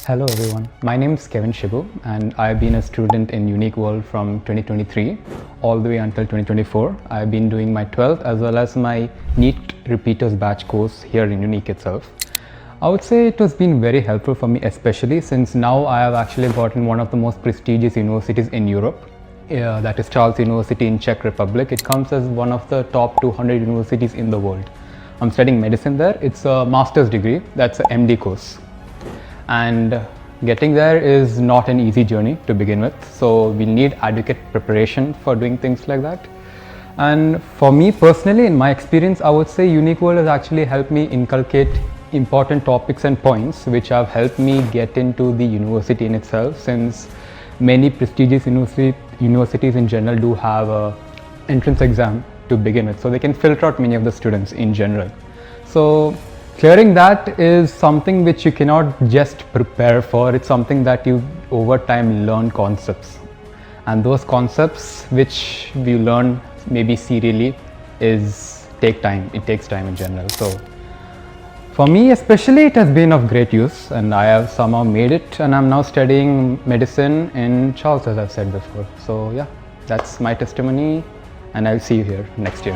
Hello everyone, my name is Kevin Shibu and I've been a student in Unique World from 2023 all the way until 2024. I've been doing my 12th as well as my NEET Repeaters Batch course here in Unique itself. I would say it has been very helpful for me, especially since now I have actually gotten one of the most prestigious universities in Europe. That is Charles University in Czech Republic. It comes as one of the top 200 universities in the world. I'm studying medicine there. It's a master's degree, that's an MD course. And getting there is not an easy journey to begin with, so we need adequate preparation for doing things like that. And for me personally, in my experience, I would say Unique World has actually helped me inculcate important topics and points which have helped me get into the university in itself, since many prestigious universities in general do have a entrance exam to begin with, so they can filter out many of the students in general. So clearing that is something which you cannot just prepare for. It's something that you over time learn concepts, and those concepts which we learn maybe serially take time. It takes time in general. So for me especially, it has been of great use, and I have somehow made it, and I'm now studying medicine in Charles, as I've said before. So yeah, that's my testimony, and I'll see you here next year.